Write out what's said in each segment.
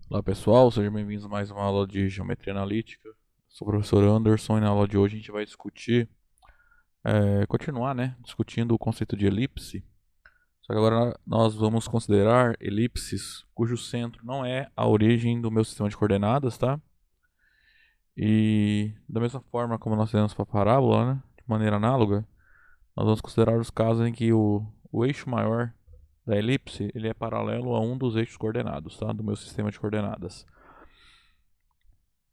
Olá pessoal, sejam bem-vindos a mais uma aula de Geometria Analítica. Sou o professor Anderson e na aula de hoje a gente vai continuar, discutindo o conceito de elipse. Só que agora nós vamos considerar elipses cujo centro não é a origem do meu sistema de coordenadas, tá? E da mesma forma como nós fizemos para a parábola, de maneira análoga, nós vamos considerar os casos em que o eixo maior da elipse ele é paralelo a um dos eixos coordenados, tá? Do meu sistema de coordenadas.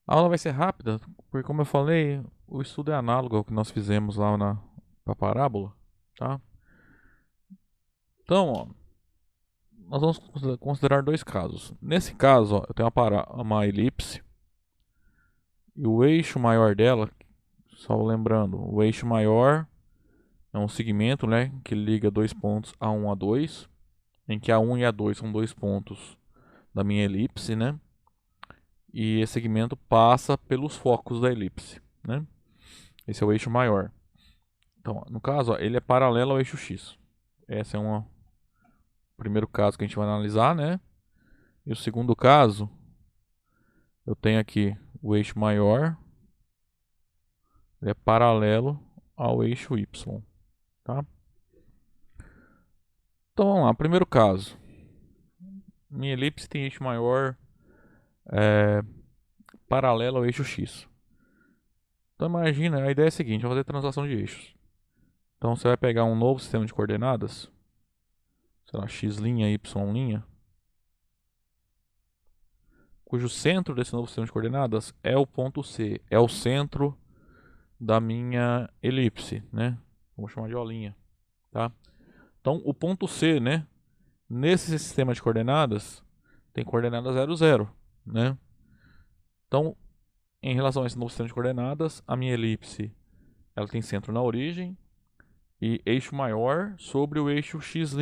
A aula vai ser rápida, porque como eu falei, o estudo é análogo ao que nós fizemos lá na parábola, tá? Então, ó, nós vamos considerar dois casos. Nesse caso, ó, eu tenho uma elipse e o eixo maior dela, só lembrando, o eixo maior é um segmento, que liga dois pontos A1 a 2, em que A1 e A2 são dois pontos da minha elipse, né? E esse segmento passa pelos focos da elipse, né? Esse é o eixo maior. Então, no caso, ó, ele é paralelo ao eixo X. Esse é o primeiro caso que a gente vai analisar, né? E o segundo caso, eu tenho aqui o eixo maior, ele é paralelo ao eixo Y, tá? Então vamos lá, primeiro caso. Minha elipse tem eixo maior paralelo ao eixo X. Então imagina, a ideia é a seguinte, eu vou fazer translação de eixos. Então você vai pegar um novo sistema de coordenadas, sei lá, x', y', cujo centro desse novo sistema de coordenadas é o ponto C, é o centro da minha elipse, né? Vamos chamar de olinha, tá? Então, o ponto C, né? Nesse sistema de coordenadas, tem coordenada 0, 0, né? Então, em relação a esse novo sistema de coordenadas, a minha elipse, ela tem centro na origem e eixo maior sobre o eixo x'.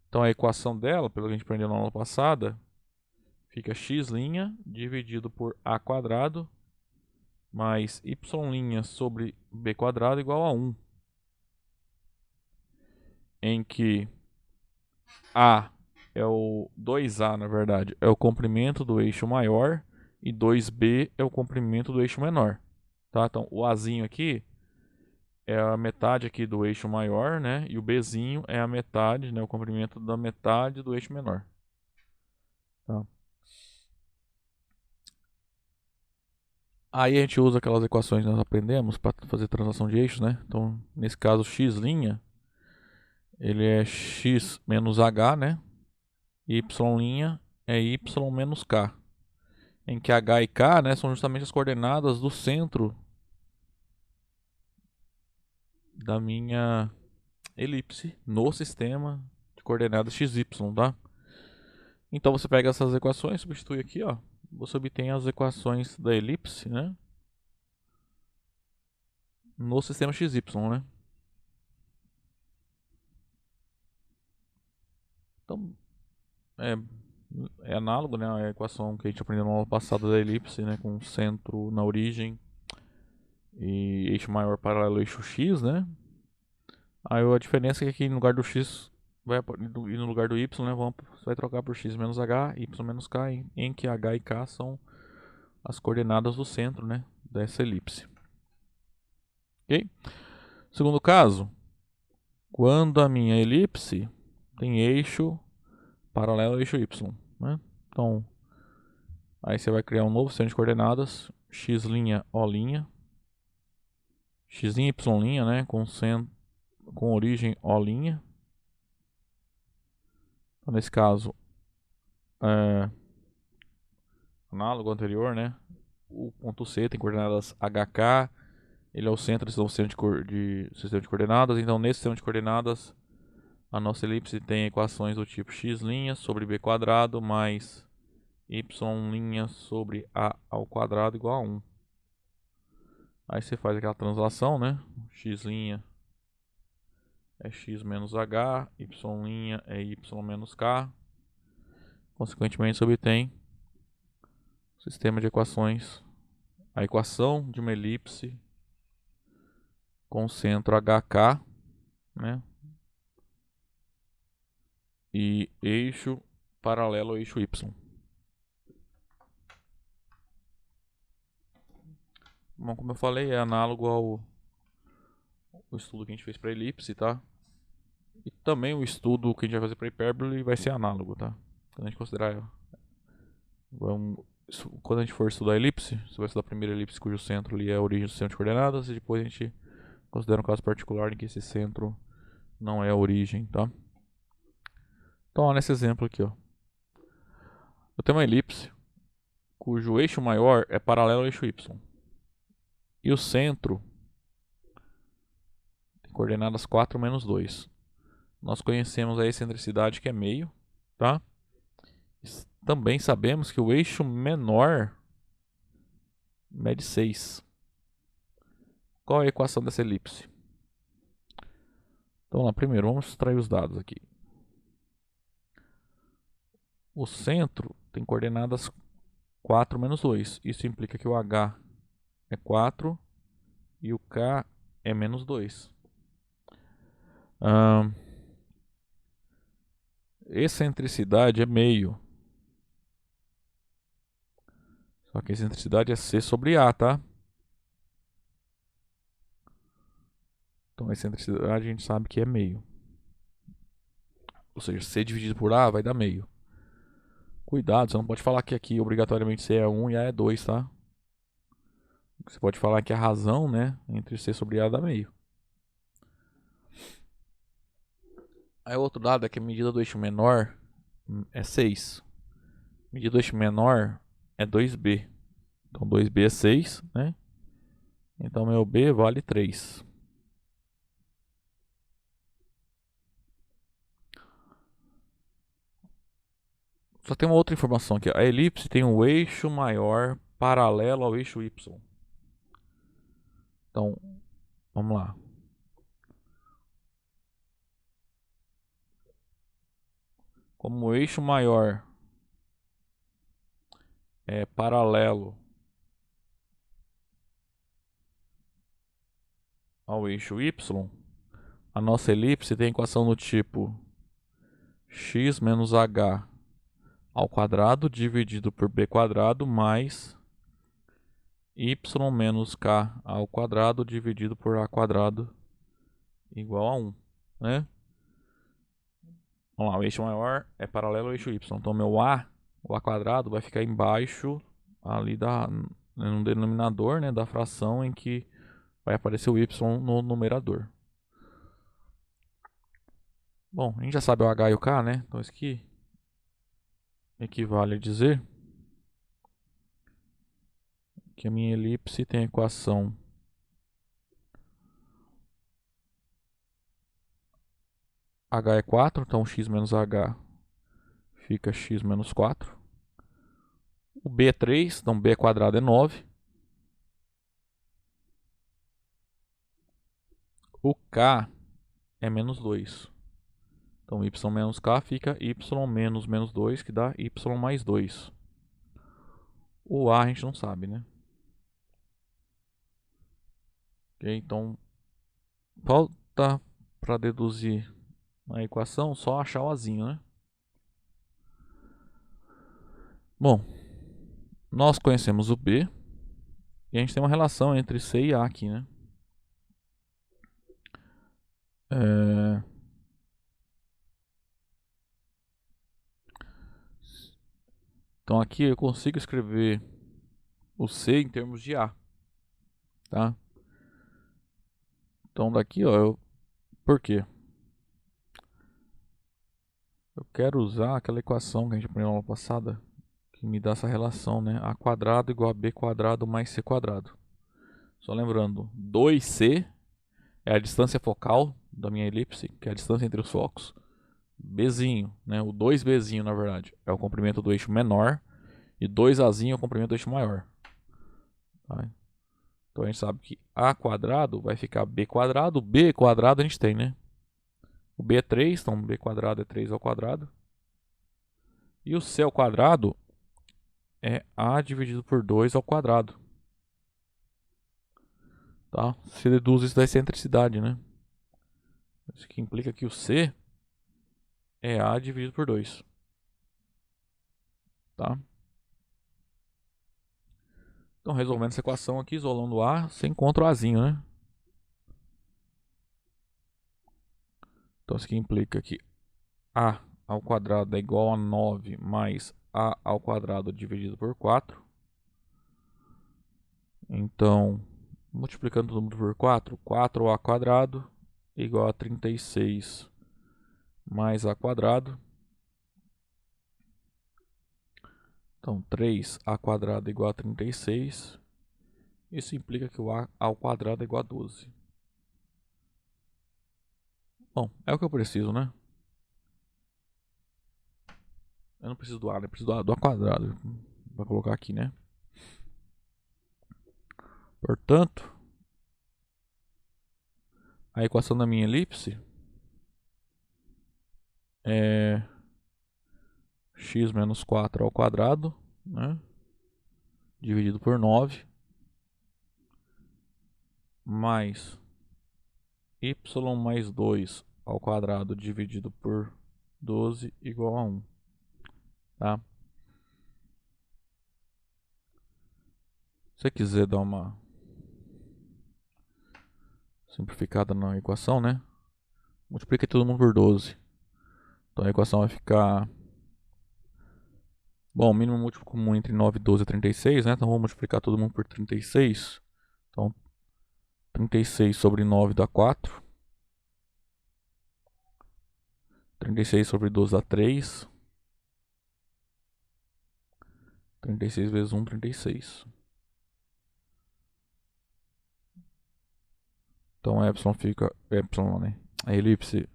Então, a equação dela, pelo que a gente aprendeu na aula passada, fica x' dividido por a quadrado mais y' sobre b quadrado igual a 1. Em que A é o 2A, na verdade, é o comprimento do eixo maior e 2B é o comprimento do eixo menor, tá? Então, o Azinho aqui é a metade aqui do eixo maior, né? E o Bzinho é a metade, né? O comprimento da metade do eixo menor, tá? Aí a gente usa aquelas equações que nós aprendemos para fazer translação de eixos, né? Então, nesse caso, x', ele é x menos h, né? Y' é y menos k, em que h e k, né, são justamente as coordenadas do centro da minha elipse no sistema de coordenadas xy, tá? Então você pega essas equações, substitui aqui, ó, você obtém as equações da elipse, né, no sistema xy, né? Então é, é análogo, né, à equação que a gente aprendeu na aula passada da elipse, né, com centro na origem e eixo maior paralelo ao eixo x, né? Aí a diferença é que aqui no lugar do x e no lugar do y, né, você vai trocar por x menos h, y menos k, em que h e k são as coordenadas do centro, né, dessa elipse. Ok? Segundo caso, quando a minha elipse tem eixo paralelo ao eixo y, né? Então, aí você vai criar um novo sistema de coordenadas, x', o', x', y', né, com origem o'. Então, nesse caso, análogo ao anterior, né? O ponto C tem coordenadas HK, ele é o centro desse novo sistema de coordenadas. Então, nesse sistema de coordenadas, a nossa elipse tem equações do tipo x' sobre b quadrado mais y' sobre a ao quadrado igual a 1. Aí você faz aquela translação, né? X' é x menos h, y' é y menos k. Consequentemente, você obtém o sistema de equações, a equação de uma elipse com centro HK, né? E eixo paralelo ao eixo Y. Bom, como eu falei, é análogo ao o estudo que a gente fez para elipse, tá? E também o estudo que a gente vai fazer para hipérbole vai ser análogo, tá? Quando a gente considerar, quando a gente for estudar elipse, você vai estudar a primeira elipse cujo centro ali é a origem do centro de coordenadas e depois a gente considera um caso particular em que esse centro não é a origem, tá? Então, ó, nesse exemplo aqui, ó, eu tenho uma elipse cujo eixo maior é paralelo ao eixo y e o centro tem coordenadas 4 menos 2. Nós conhecemos a excentricidade que é meio, tá? Também sabemos que o eixo menor mede 6. Qual é a equação dessa elipse? Então, lá, primeiro, vamos extrair os dados aqui. O centro tem coordenadas 4 menos 2. Isso implica que o h é 4 e o k é menos 2. Excentricidade é meio. Só que a excentricidade é C sobre A, tá? Então a excentricidade a gente sabe que é meio. Ou seja, C dividido por A vai dar meio. Cuidado, você não pode falar que aqui obrigatoriamente C é 1 e A é 2, tá? Você pode falar que a razão, né, entre C sobre A dá meio. Aí o outro dado é que a medida do eixo menor é 6. A medida do eixo menor é 2B. Então 2B é 6, né? Então meu B vale 3. Só tem uma outra informação aqui. A elipse tem um eixo maior paralelo ao eixo Y. Então, vamos lá. Como o eixo maior é paralelo ao eixo Y, a nossa elipse tem equação do tipo x menos h ao quadrado dividido por b quadrado mais y menos k ao quadrado dividido por a quadrado igual a 1, né? Vamos lá, o eixo maior é paralelo ao eixo y. Então meu o a quadrado, vai ficar embaixo ali no denominador, né, da fração em que vai aparecer o y no numerador. Bom, a gente já sabe o h e o k, né? Então isso aqui equivale a dizer que a minha elipse tem a equação h é 4, então x menos h fica x menos 4. O b é 3, então b quadrado é 9. O k é menos 2. Então y menos k fica y menos menos 2, que dá y mais 2. O a gente não sabe, né? Ok, então falta para deduzir a equação só achar o azinho, né? Bom, nós conhecemos o b e a gente tem uma relação entre c e a aqui, né? Então aqui eu consigo escrever o c em termos de a, tá? Então daqui, ó, por quê? Eu quero usar aquela equação que a gente aprendeu na aula passada, que me dá essa relação, né? A quadrado igual a b quadrado mais c quadrado. Só lembrando, 2c é a distância focal da minha elipse, que é a distância entre os focos. Bzinho, né? O 2bzinho, na verdade, é o comprimento do eixo menor e 2azinho é o comprimento do eixo maior. Tá? Então a gente sabe que a quadrado vai ficar b quadrado. B quadrado a gente tem, né? O b é 3, então b quadrado é 3 ao quadrado. E o c ao quadrado é a dividido por 2 ao quadrado. Tá? Você deduz isso da excentricidade, né? Isso que implica que o c é a dividido por 2. Tá? Então, resolvendo essa equação aqui, isolando A, você encontra o Azinho, né? Então, isso aqui implica que A ao quadrado é igual a 9 mais A ao quadrado dividido por 4. Então, multiplicando todo mundo por 4, 4A quadrado igual a 36 mais A quadrado. Então, 3A quadrado igual a 36. Isso implica que o A ao quadrado é igual a 12. Bom, é o que eu preciso, né? Eu não preciso do A, eu preciso do A quadrado. Vou colocar aqui, né? Portanto, a equação da minha elipse é x menos 4 ao quadrado, né? Dividido por 9, mais y mais 2 ao quadrado dividido por 12 igual a 1. Tá? Se você quiser dar uma simplificada na equação, né? Multiplica todo mundo por 12. Então a equação vai ficar... Bom, o mínimo múltiplo comum entre 9 e 12 é 36, né? Então vamos multiplicar todo mundo por 36. Então 36 sobre 9 dá 4. 36 sobre 12 dá 3. 36 vezes 1, 36. Então epsilon fica... Epsilon, né? A elipse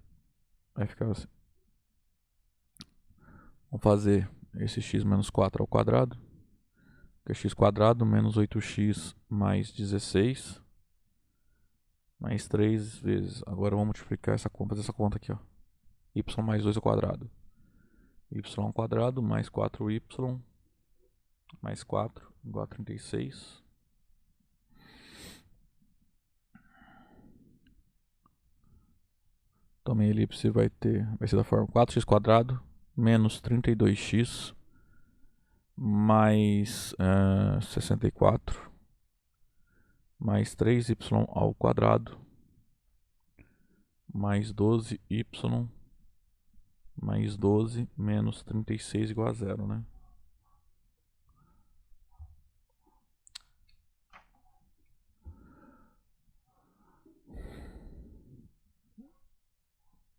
vai ficar assim. Vamos fazer esse x menos 4 ao quadrado, que é x quadrado menos 8x mais 16, mais 3 vezes. Agora vamos multiplicar essa conta, fazer essa conta aqui, ó. Y mais 2 ao quadrado. Y ao quadrado mais 4y mais 4 igual a 36. Então minha elipse vai ser da forma 4x quadrado menos 32x mais 64 mais 3y ao quadrado mais 12y mais 12 menos 36 igual a 0, né?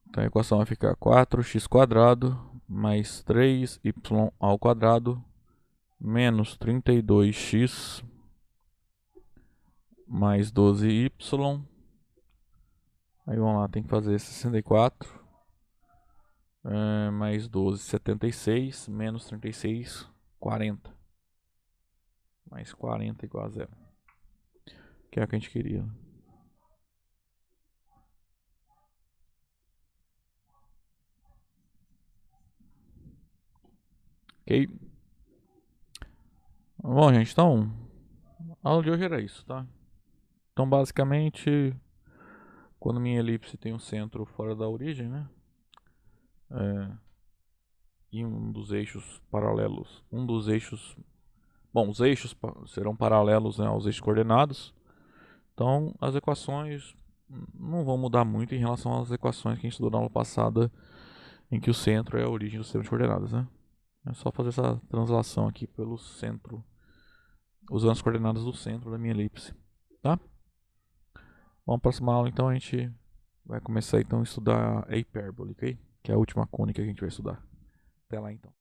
Então a equação vai ficar 4x quadrado mais 3y ao quadrado menos 32x mais 12y. Aí vamos lá, tem que fazer 64 mais 12, 76 menos 36, 40. Mais 40 igual a 0. Que é o que a gente queria. Ok? Bom, gente, então a aula de hoje era isso, tá? Então, basicamente, quando minha elipse tem um centro fora da origem, né? E um dos eixos paralelos, bom, os eixos serão paralelos, né, aos eixos coordenados. Então, as equações não vão mudar muito em relação às equações que a gente estudou na aula passada, em que o centro é a origem do sistema de coordenadas, né? É só fazer essa translação aqui pelo centro, usando as coordenadas do centro da minha elipse, tá? Bom, na próxima aula, então, a gente vai começar então a estudar a hipérbole, ok? Que é a última cônica que a gente vai estudar. Até lá, então.